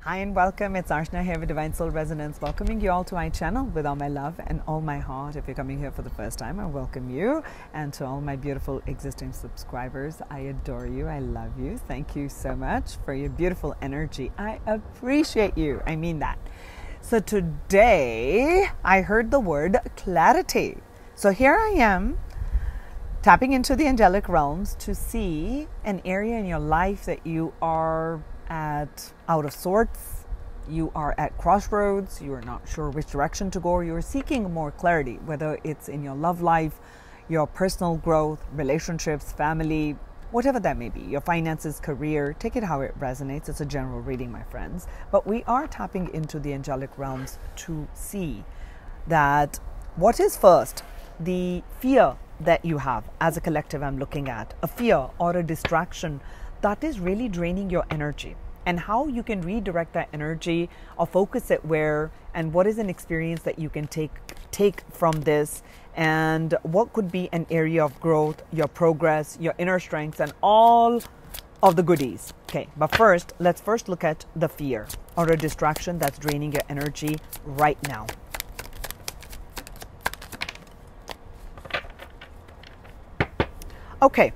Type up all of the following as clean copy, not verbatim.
Hi and welcome. It's Arshna here with Divine Soul Resonance, welcoming you all to my channel with all my love and all my heart. If you're coming here for the first time, I welcome you. And to all my beautiful existing subscribers, I adore you. I love you. Thank you so much for your beautiful energy. I appreciate you. I mean that. So today, I heard the word clarity. So here I am, tapping into the angelic realms to see an area in your life that you are out of sorts, you are at crossroads, you are not sure which direction to go, or you're seeking more clarity, whether it's in your love life, your personal growth, relationships, family, whatever that may be, your finances, career, take it how it resonates. It's a general reading, my friends. But we are tapping into the angelic realms to see that what is first, the fear that you have as a collective I'm looking at, a fear or a distraction that is really draining your energy, and how you can redirect that energy or focus it where, and what is an experience that you can take from this, and what could be an area of growth, your progress, your inner strengths, and all of the goodies. Okay, but let's look at the fear or a distraction that's draining your energy right now. Okay,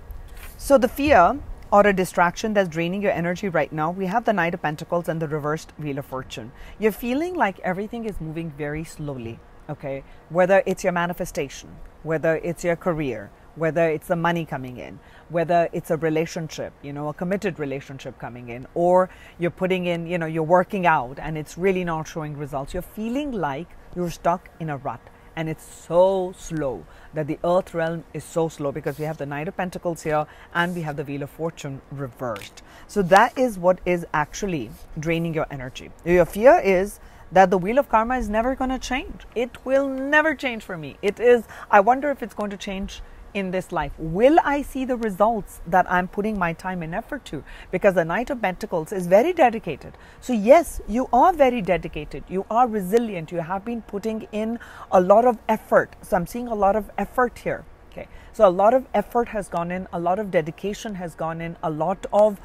so the fear or a distraction that's draining your energy right now, we have the Knight of Pentacles and the reversed Wheel of Fortune. You're feeling like everything is moving very slowly, okay? Whether it's your manifestation, whether it's your career, whether it's the money coming in, whether it's a relationship, a committed relationship coming in, or you're putting in, you're working out and it's really not showing results. You're feeling like you're stuck in a rut. And it's so slow, that the earth realm is so slow, because we have the Knight of Pentacles here and we have the Wheel of Fortune reversed. So that is what is actually draining your energy. Your fear is that the Wheel of Karma is never going to change. It will never change for me. I wonder if it's going to change in this life. Will I see the results that I'm putting my time and effort to? Because the Knight of Pentacles is very dedicated. So yes, you are very dedicated. You are resilient. You have been putting in a lot of effort. So I'm seeing a lot of effort here. Okay. So a lot of effort has gone in, a lot of dedication has gone in, a lot of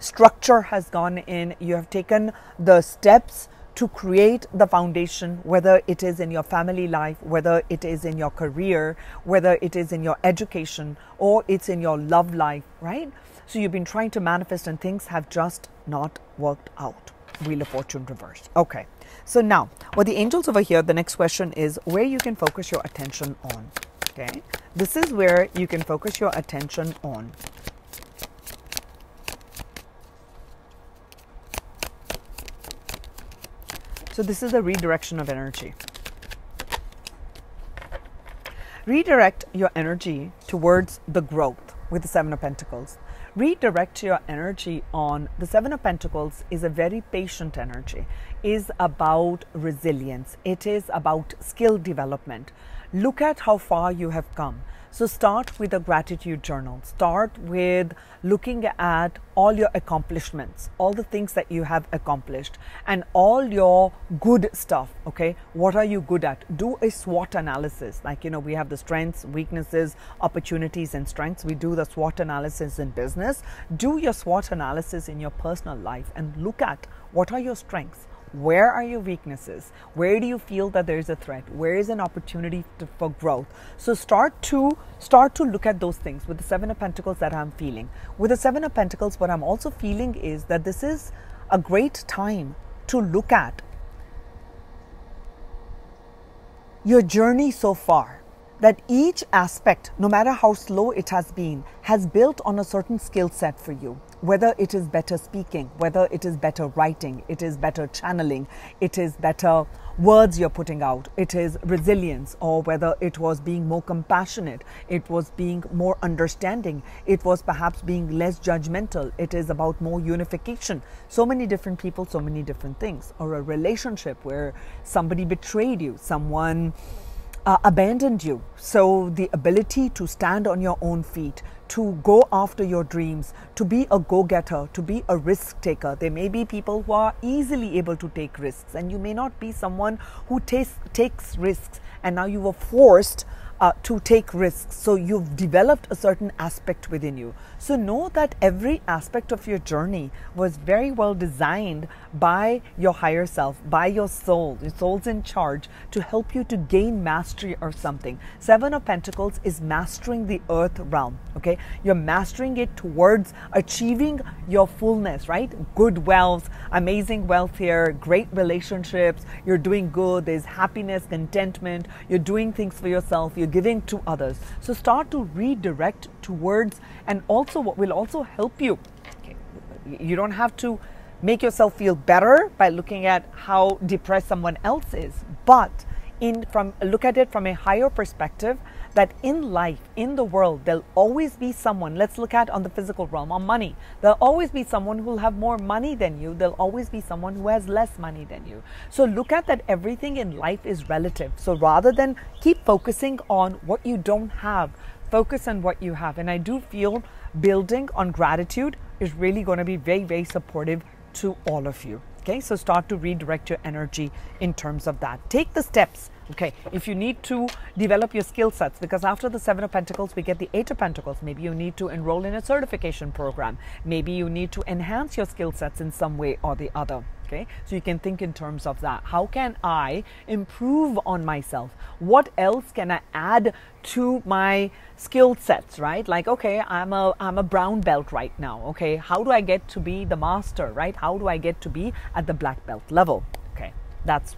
structure has gone in. You have taken the steps to create the foundation, whether it is in your family life, whether it is in your career, whether it is in your education, or it's in your love life, right? So you've been trying to manifest and things have just not worked out. Wheel of Fortune reversed. Okay. So now, what the angels over here, the next question is where you can focus your attention on. Okay. This is where you can focus your attention on. So this is the redirection of energy. Redirect your energy towards the growth with the Seven of Pentacles. Redirect your energy on the Seven of Pentacles is a very patient energy, is about resilience. It is about skill development. Look at how far you have come. So start with a gratitude journal. Start with looking at all your accomplishments, all the things that you have accomplished, and all your good stuff, okay? What are you good at? Do a SWOT analysis. Like, we have the strengths, weaknesses, opportunities, and strengths. We do the SWOT analysis in business. Do your SWOT analysis in your personal life and look at what are your strengths. Where are your weaknesses? Where do you feel that there is a threat? Where is an opportunity for growth? So start to look at those things with the Seven of Pentacles that I'm feeling. With the Seven of Pentacles, what I'm also feeling is that this is a great time to look at your journey so far. That each aspect, no matter how slow it has been, has built on a certain skill set for you. Whether it is better speaking, whether it is better writing, it is better channeling, it is better words you're putting out, it is resilience, or whether it was being more compassionate, it was being more understanding, it was perhaps being less judgmental, it is about more unification. So many different people, so many different things. Or a relationship where somebody betrayed you, someone abandoned you. So the ability to stand on your own feet, to go after your dreams, to be a go-getter, to be a risk taker. There may be people who are easily able to take risks, and you may not be someone who takes risks, and now you were forced to take risks. So you've developed a certain aspect within you. So know that every aspect of your journey was very well designed by your higher self, by your soul. Your soul's in charge to help you to gain mastery or something. Seven of Pentacles is mastering the earth realm. Okay, you're mastering it towards achieving your fullness, right? Good wealth, amazing wealth here, great relationships. You're doing good. There's happiness, contentment. You're doing things for yourself. You're giving to others. So start to redirect towards, and also what will also help you. Okay, you don't have to make yourself feel better by looking at how depressed someone else is, but look at it from a higher perspective, that in life, in the world, there'll always be someone. Let's look at on the physical realm, on money. There'll always be someone who'll have more money than you. There'll always be someone who has less money than you. So look at that everything in life is relative. So rather than keep focusing on what you don't have, focus on what you have. And I do feel building on gratitude is really going to be very, very supportive to all of you. Okay, so start to redirect your energy in terms of that. Take the steps. Okay, if you need to develop your skill sets, because after the Seven of Pentacles, we get the Eight of Pentacles. Maybe you need to enroll in a certification program. Maybe you need to enhance your skill sets in some way or the other. Okay, so you can think in terms of that. How can I improve on myself? What else can I add to my skill sets, right? Like, okay, I'm a brown belt right now. Okay, how do I get to be the master, right? How do I get to be at the black belt level? Okay, that's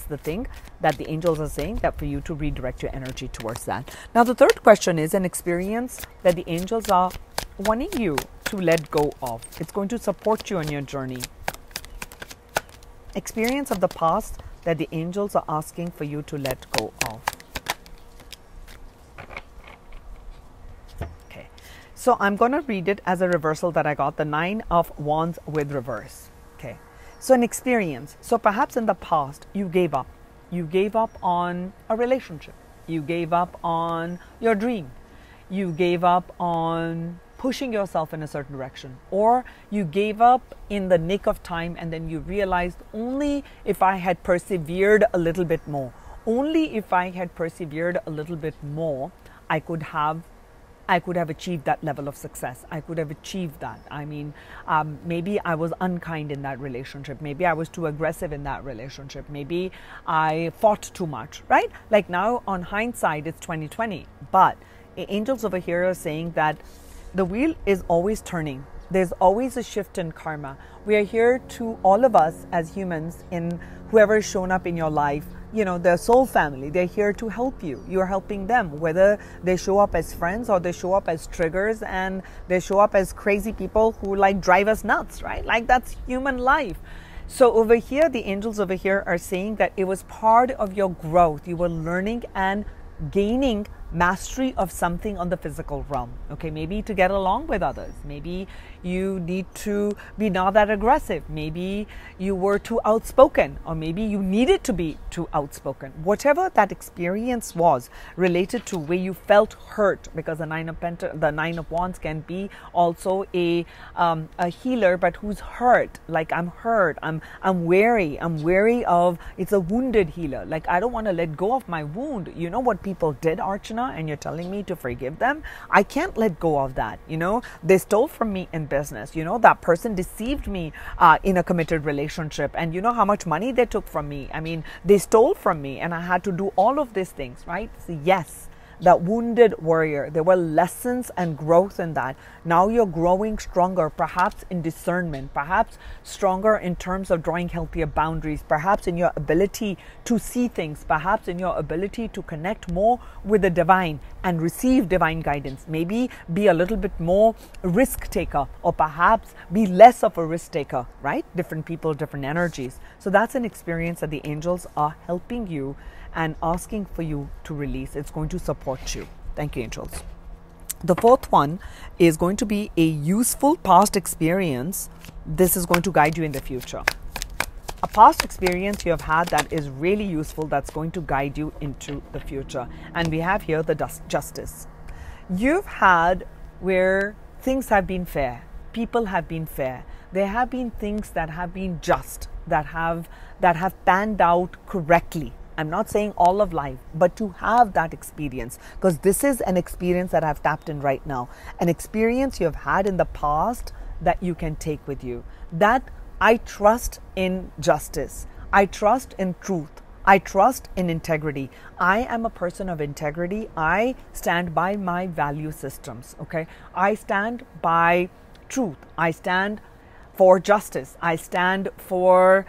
the thing that the angels are saying, that for you to redirect your energy towards that. Now, the third question is an experience that the angels are wanting you to let go of. It's going to support you on your journey. Experience of the past that the angels are asking for you to let go of. Okay, so I'm going to read it as a reversal that I got, the Nine of Wands with reverse. Okay, so an experience. So perhaps in the past you gave up. You gave up on a relationship. You gave up on your dream. You gave up on pushing yourself in a certain direction, or you gave up in the nick of time, and then you realized, only if I had persevered a little bit more, only if I had persevered a little bit more, I could have achieved that level of success. I could have achieved that. I mean, maybe I was unkind in that relationship. Maybe I was too aggressive in that relationship. Maybe I fought too much, right? Like now on hindsight, it's 2020, but angels over here are saying that the wheel is always turning. There's always a shift in karma. We are here to, all of us as humans, in whoever has shown up in your life, you know, their soul family, they're here to help you. You're helping them, whether they show up as friends or they show up as triggers and they show up as crazy people who like drive us nuts, right? Like that's human life. So over here, the angels over here are saying that it was part of your growth. You were learning and gaining mastery of something on the physical realm. Okay, maybe to get along with others. Maybe you need to be not that aggressive. Maybe you were too outspoken, or maybe you needed to be too outspoken. Whatever that experience was related to where you felt hurt, because the Nine of Wands can be also a healer, but who's hurt. Like I'm hurt. I'm wary. I'm wary of. It's a wounded healer. Like I don't want to let go of my wound. You know what people did, Archana? And you're telling me to forgive them? I can't let go of that. You know, they stole from me in business. You know, that person deceived me in a committed relationship, and you know how much money they took from me. I mean, they stole from me, and I had to do all of these things, right? So yes, that wounded warrior, there were lessons and growth in that. Now you're growing stronger, perhaps in discernment, perhaps stronger in terms of drawing healthier boundaries, perhaps in your ability to see things, perhaps in your ability to connect more with the divine and receive divine guidance. Maybe be a little bit more risk taker, or perhaps be less of a risk taker, right? Different people, different energies. So that's an experience that the angels are helping you and asking for you to release. It's going to support you. Thank you, angels. The fourth one is going to be a useful past experience. This is going to guide you in the future. A past experience you have had that is really useful, that's going to guide you into the future. And we have here the justice. You've had where things have been fair. People have been fair. There have been things that have been just, that have panned out correctly. I'm not saying all of life, but to have that experience, because this is an experience that I've tapped in right now, an experience you have had in the past that you can take with you. That I trust in justice. I trust in truth. I trust in integrity. I am a person of integrity. I stand by my value systems. Okay. I stand by truth. I stand for justice. I stand for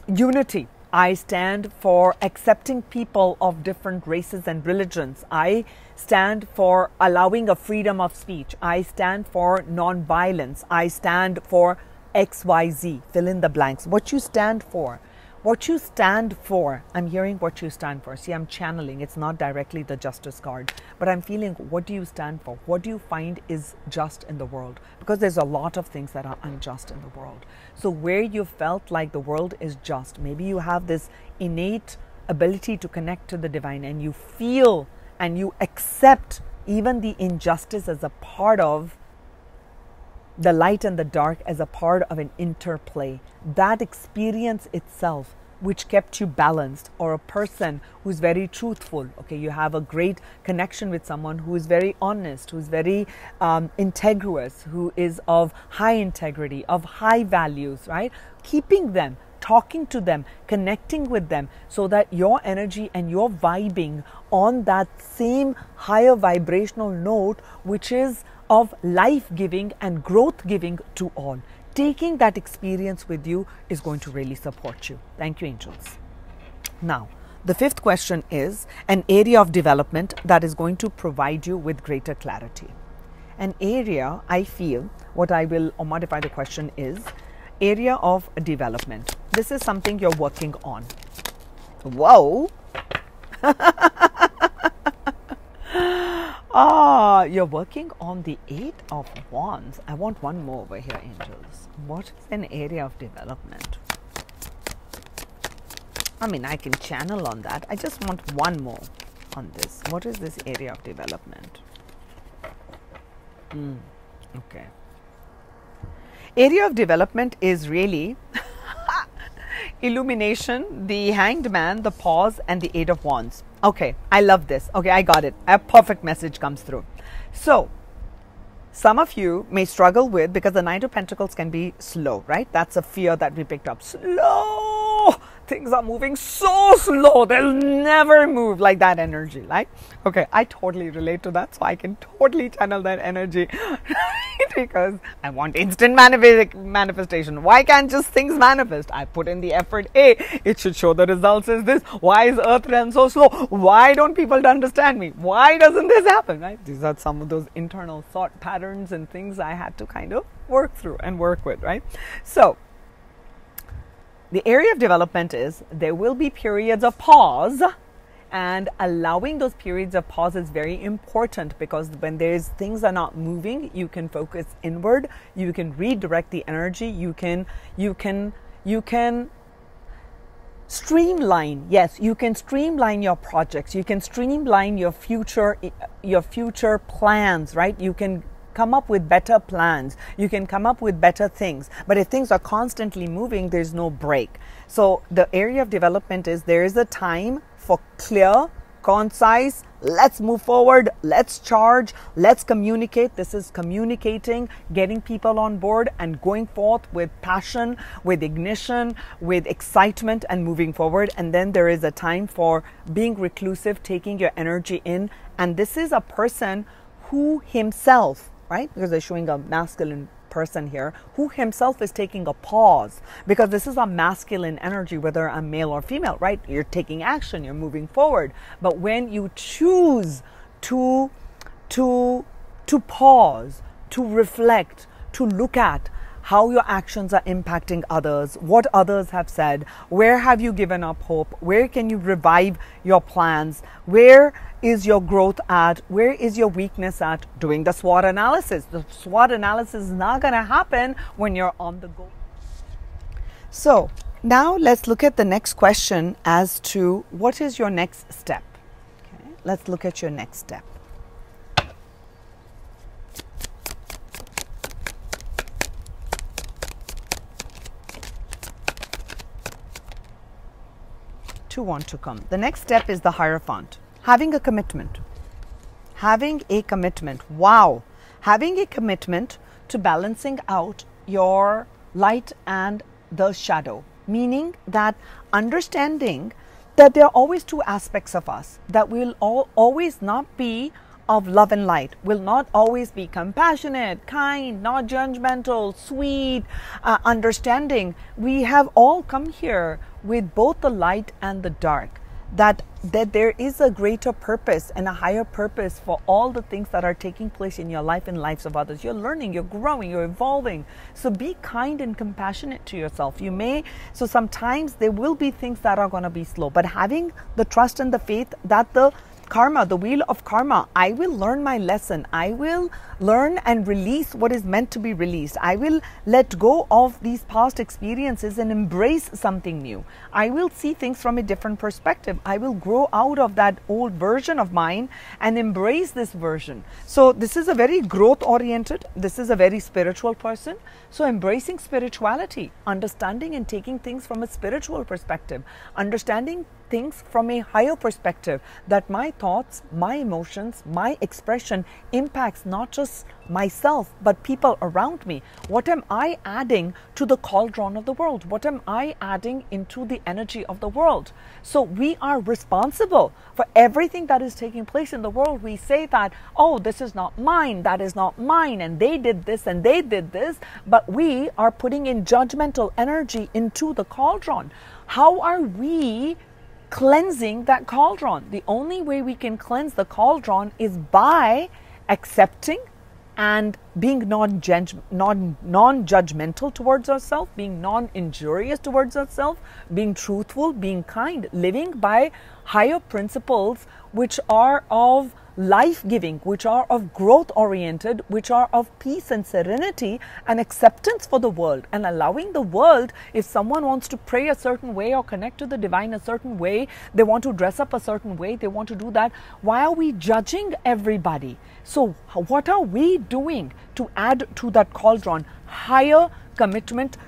unity. I stand for accepting people of different races and religions. I stand for allowing a freedom of speech. I stand for non-violence. I stand for XYZ. Fill in the blanks. What you stand for. What you stand for. I'm hearing what you stand for. See, I'm channeling. It's not directly the justice card, but I'm feeling, what do you stand for? What do you find is just in the world? Because there's a lot of things that are unjust in the world. So where you felt like the world is just, maybe you have this innate ability to connect to the divine, and you feel and you accept even the injustice as a part of the light and the dark, as a part of an interplay. That experience itself, which kept you balanced, or a person who's very truthful. Okay, you have a great connection with someone who is very honest, who's very integrous, who is of high integrity, of high values, right? Keeping them, talking to them, connecting with them, so that your energy and your vibing on that same higher vibrational note, which is of life-giving and growth-giving to all. Taking that experience with you is going to really support you. Thank you, angels. Now, the fifth question is an area of development that is going to provide you with greater clarity. An area, I feel, what I will modify the question is area of development. This is something you're working on. Whoa. You're working on the 8 of Wands. I want one more over here, angels. What is an area of development? I mean, I can channel on that. I just want one more on this. What is this area of development? Okay. Area of development is really illumination, the Hanged Man, the Pause, and the 8 of Wands. Okay, I love this. Okay, I got it. A perfect message comes through. So, some of you may struggle with, because the Knight of Pentacles can be slow, right? That's a fear that we picked up. Slow! Things are moving so slow. They'll never move, like that energy, right? Okay, I totally relate to that. So I can totally channel that energy because I want instant manifestation. Why can't just things manifest? I put in the effort. It should show the results is this. Why is Earth realm so slow? Why don't people understand me? Why doesn't this happen, right? These are some of those internal thought patterns and things I had to kind of work through and work with, right? So, the area of development is there will be periods of pause, and allowing those periods of pause is very important, because when there's things are not moving, you can focus inward, you can redirect the energy, you can streamline. Yes, you can streamline your projects, you can streamline your future plans, right? You can come up with better plans. You can come up with better things. But if things are constantly moving, there's no break. So the area of development is there is a time for clear, concise, let's move forward, let's charge, let's communicate. This is communicating, getting people on board and going forth with passion, with ignition, with excitement and moving forward. And then there is a time for being reclusive, taking your energy in. And this is a person who himself, right? Because they're showing a masculine person here, who himself is taking a pause, because this is a masculine energy, whether I'm male or female, right? You're taking action, you're moving forward. But when you choose to pause, to reflect, to look at how your actions are impacting others, what others have said, where have you given up hope, where can you revive your plans, where is your growth at, where is your weakness at, doing the SWOT analysis. The SWOT analysis is not going to happen when you're on the go. So now let's look at the next question as to what is your next step. Okay, let's look at your next step. to want to come. The next step is the Hierophant. Having a commitment. Having a commitment. Wow. Having a commitment to balancing out your light and the shadow. Meaning that understanding that there are always two aspects of us, that will always not be of love and light, will not always be compassionate, kind, not judgmental, sweet, understanding. We have all come here with both the light and the dark. That there is a greater purpose and a higher purpose for all the things that are taking place in your life and lives of others. You're learning, you're growing, you're evolving. So be kind and compassionate to yourself. So sometimes there will be things that are going to be slow, but having the trust and the faith that the karma, the wheel of karma, I will learn my lesson. I will learn and release what is meant to be released. I will let go of these past experiences and embrace something new. I will see things from a different perspective. I will grow out of that old version of mine and embrace this version. So this is a very growth oriented, this is a very spiritual person. So embracing spirituality, understanding and taking things from a spiritual perspective, understanding things from a higher perspective, that my thoughts, my emotions, my expression impacts not just myself but people around me. What am I adding to the cauldron of the world? What am I adding into the energy of the world? So we are responsible for everything that is taking place in the world. We say that, oh, this is not mine, that is not mine, and they did this and they did this, but we are putting in judgmental energy into the cauldron. How are we cleansing that cauldron? The only way we can cleanse the cauldron is by accepting and being non-judgmental towards ourselves, being non-injurious towards ourselves, being truthful, being kind, living by higher principles which are of life-giving, which are of growth-oriented, which are of peace and serenity and acceptance for the world, and allowing the world, if someone wants to pray a certain way or connect to the divine a certain way, they want to dress up a certain way, they want to do that. Why are we judging everybody? So what are we doing to add to that cauldron? Higher commitment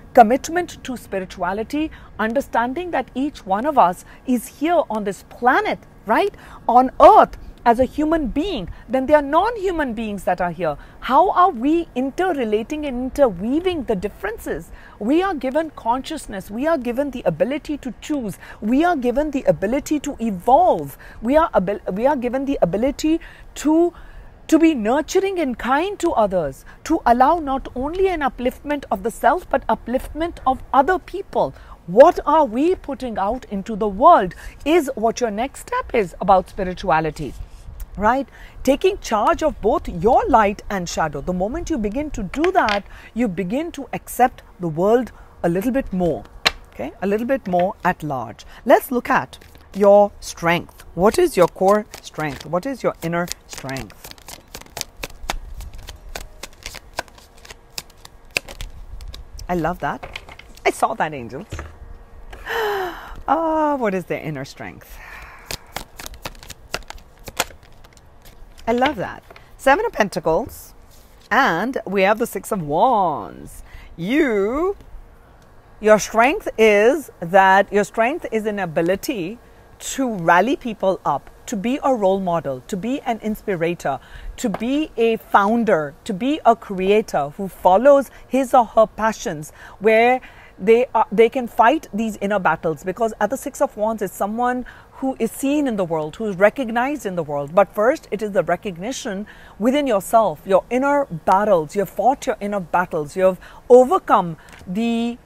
to spirituality, understanding that each one of us is here on this planet, right, on earth, as a human being. Then there are non-human beings that are here. How are we interrelating and interweaving the differences? We are given consciousness. We are given the ability to choose. We are given the ability to evolve. We are given the ability to be nurturing and kind to others, to allow not only an upliftment of the self, but upliftment of other people. What are we putting out into the world is what your next step is about spirituality. Right? Taking charge of both your light and shadow. The moment you begin to do that, you begin to accept the world a little bit more. Okay? A little bit more at large. Let's look at your strength. What is your core strength? What is your inner strength? I love that. I saw that, angels. What is their inner strength? I love that. 7 of Pentacles, and we have the 6 of Wands. Your strength is an ability to rally people up, to be a role model, to be an inspirator, to be a founder, to be a creator who follows his or her passions, where they can fight these inner battles. Because at the 6 of Wands is someone who is seen in the world, who is recognized in the world. But first, it is the recognition within yourself, your inner battles. You have fought your inner battles. You have overcome the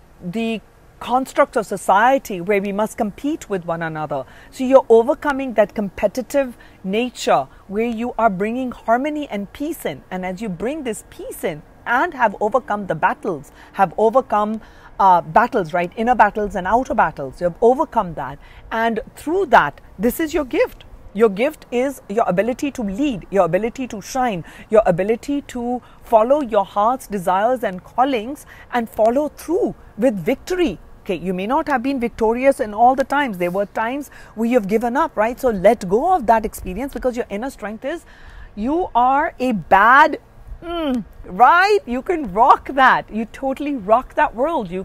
construct of society where we must compete with one another. So you're overcoming that competitive nature where you are bringing harmony and peace in. And as you bring this peace in and have overcome the battles, have overcome battles, right? Inner battles and outer battles. You have overcome that. And through that, this is your gift. Your gift is your ability to lead, your ability to shine, your ability to follow your heart's desires and callings and follow through with victory. Okay, you may not have been victorious in all the times. There were times where you've given up, right? So let go of that experience, because your inner strength is you are a bad right? You can rock that. You totally rock that world. You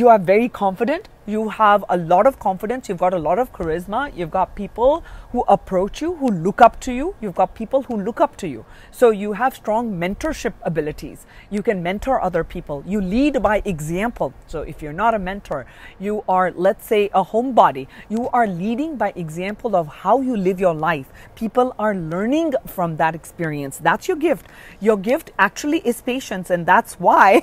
are very confident. You have a lot of confidence. You've got a lot of charisma. You've got people who approach you, who look up to you. You've got people who look up to you. So you have strong mentorship abilities. You can mentor other people. You lead by example. So if you're not a mentor, you are, let's say, a homebody. You are leading by example of how you live your life. People are learning from that experience. That's your gift. Your gift actually is patience, and that's why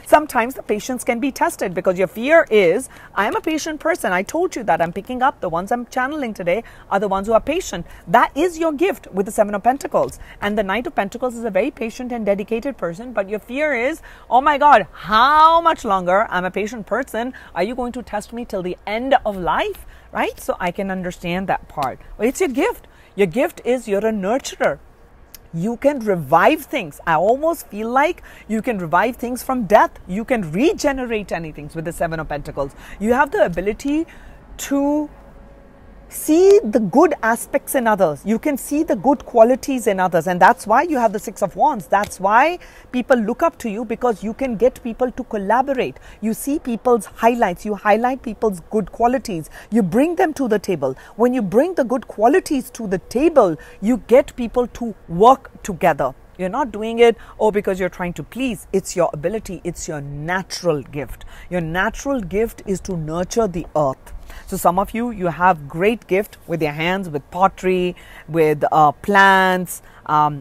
sometimes the patience can be tested, because your fear is, I'm a patient person. I told you that. I'm picking up the ones I'm channeling today are the ones who are patient. That is your gift with the Seven of Pentacles. And the Knight of Pentacles is a very patient and dedicated person, but your fear is, oh my God, how much longer? I'm a patient person. Are you going to test me till the end of life? Right? So I can understand that part. Well, it's your gift. Your gift is you're a nurturer. You can revive things. I almost feel like you can revive things from death. You can regenerate anything with the Seven of Pentacles. You have the ability to see the good aspects in others. You can see the good qualities in others. And that's why you have the Six of Wands. That's why people look up to you, because you can get people to collaborate. You see people's highlights. You highlight people's good qualities. You bring them to the table. When you bring the good qualities to the table, you get people to work together. You're not doing it, because you're trying to please. It's your ability. It's your natural gift. Your natural gift is to nurture the earth. So some of you, you have great gift with your hands, with pottery, with plants,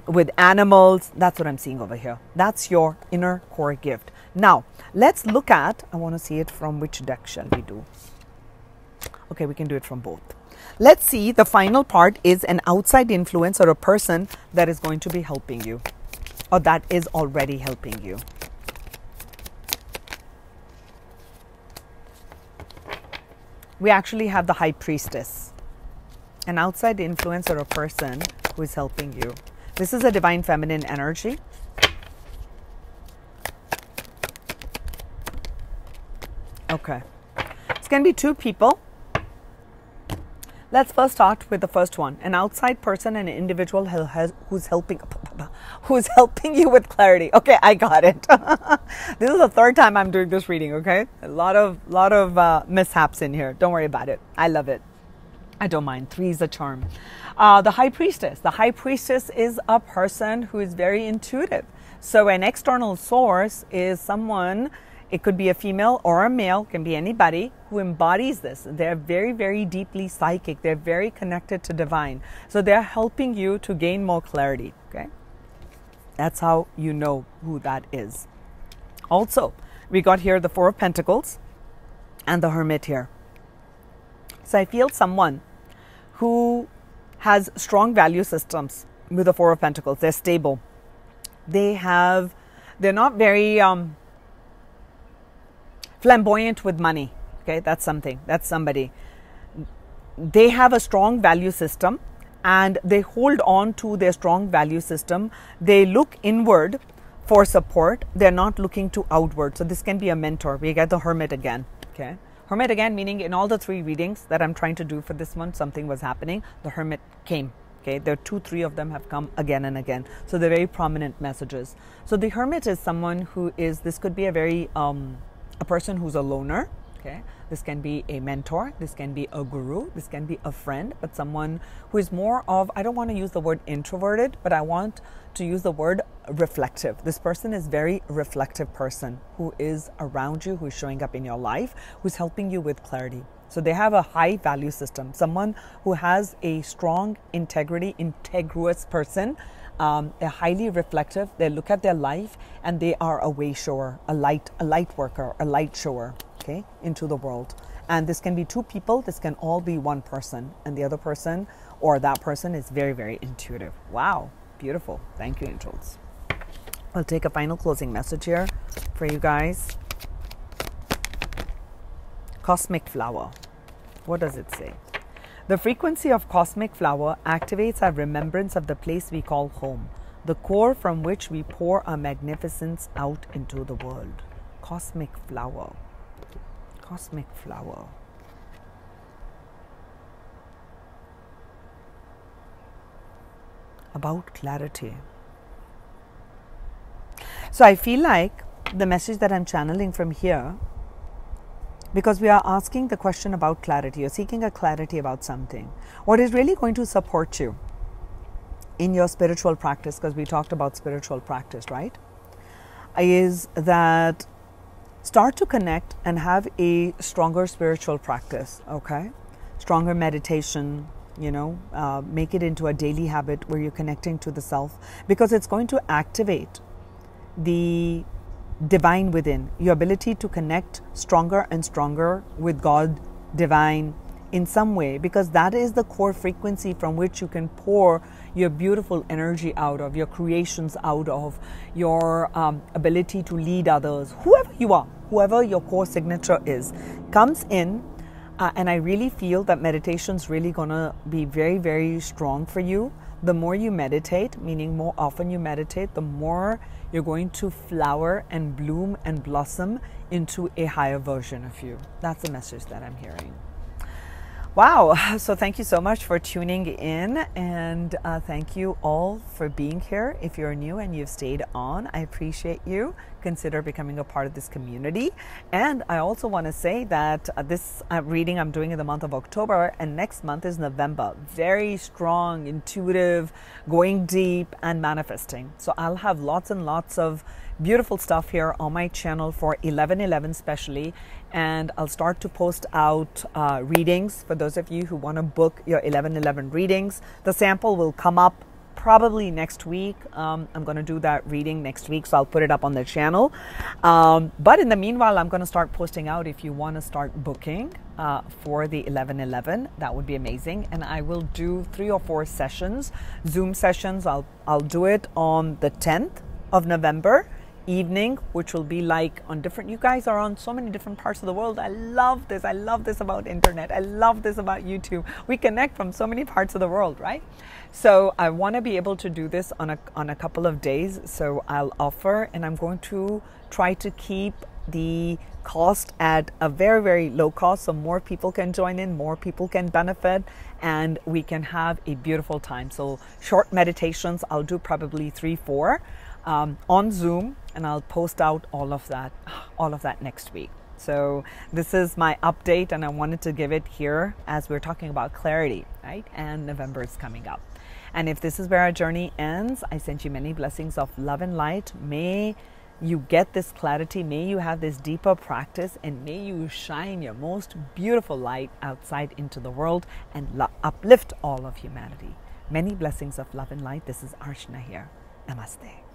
with animals. That's what I'm seeing over here. That's your inner core gift. Now, let's look at, I want to see it from which deck shall we do? Okay, we can do it from both. Let's see, the final part is an outside influence or a person that is going to be helping you, or that is already helping you. We actually have the High Priestess, an outside influence or a person who is helping you. This is a divine feminine energy. Okay. It's going to be two people. Let's first start with the first one. An outside person, an individual who's helping you with clarity. Okay, I got it. This is the third time I'm doing this reading, okay? A lot of mishaps in here. Don't worry about it. I love it. I don't mind. 3 is a charm. The High Priestess. The High Priestess is a person who is very intuitive. So an external source is someone, it could be a female or a male, can be anybody who embodies this. They're very, very deeply psychic. They're very connected to divine. So they're helping you to gain more clarity, okay? That's how you know who that is. Also, we got here the Four of Pentacles and the Hermit here. So I feel someone who has strong value systems with the Four of Pentacles. They're stable. They're not very flamboyant with money. Okay, that's something. That's somebody. They have a strong value system and they hold on to their strong value system. They look inward for support. They're not looking to outward. So this can be a mentor. We get the Hermit again. Okay. Hermit again, meaning in all the 3 readings that I'm trying to do for this one, something was happening. The Hermit came. Okay, there are 2, 3 of them have come again and again. So they're very prominent messages. So the Hermit is someone who is, this could be a very, a person who's a loner. Okay, this can be a mentor, this can be a guru, this can be a friend, but someone who is more of, I don't want to use the word introverted, but I want to use the word reflective. This person is very reflective person who is around you, who is showing up in your life, who's helping you with clarity. So they have a high value system, someone who has a strong integrity, integrous person. They're highly reflective. They look at their life and they are a way shower, a light worker, a light shower, okay, into the world. And this can be 2 people. This can all be 1 person. And the other person or that person is very, very intuitive. Wow. Beautiful. Thank you, angels. I'll take a final closing message here for you guys. Cosmic flower. What does it say? The frequency of cosmic flower activates our remembrance of the place we call home, the core from which we pour our magnificence out into the world. Cosmic flower. Cosmic flower. About clarity. So I feel like the message that I'm channeling from here because we are asking the question about clarity. You're seeking a clarity about something. What is really going to support you in your spiritual practice, because we talked about spiritual practice, right, is that start to connect and have a stronger spiritual practice, okay? Stronger meditation, make it into a daily habit where you're connecting to the self, because it's going to activate the divine within, your ability to connect stronger and stronger with God, divine, in some way, because that is the core frequency from which you can pour your beautiful energy out of, your creations out of, your ability to lead others. Whoever you are, whoever your core signature is, comes in. And I really feel that meditation's really going to be very, very strong for you. The more you meditate, meaning more often you meditate, the more you're going to flower and bloom and blossom into a higher version of you. That's the message that I'm hearing. Wow. So thank you so much for tuning in, and thank you all for being here. If you're new and you've stayed on, I appreciate you. Consider becoming a part of this community. And I also want to say that this reading I'm doing in the month of October, and next month is November. Very strong, intuitive, going deep, and manifesting. So I'll have lots and lots of beautiful stuff here on my channel for 11/11 especially, and I'll start to post out readings for those of you who want to book your 11/11 readings. The sample will come up probably next week. I'm going to do that reading next week, so I'll put it up on the channel. But in the meanwhile, I'm going to start posting out if you want to start booking for the 11/11. That would be amazing. And I will do 3 or 4 sessions, Zoom sessions. I'll do it on the 10th of November evening, which will be like on different, you guys are on so many different parts of the world. I love this about internet. I love this about YouTube. We connect from so many parts of the world, right? So I want to be able to do this on a couple of days. So I'll offer, and I'm going to try to keep the cost at a very, very low cost, so more people can join in, more people can benefit, and we can have a beautiful time. So short meditations, I'll do probably 3, 4 on Zoom, and I'll post out all of that next week. So this is my update, and I wanted to give it here as we're talking about clarity, right? And November is coming up. And if this is where our journey ends, I send you many blessings of love and light. May you get this clarity, may you have this deeper practice, and may you shine your most beautiful light outside into the world and uplift all of humanity. Many blessings of love and light. This is Archana here. Namaste.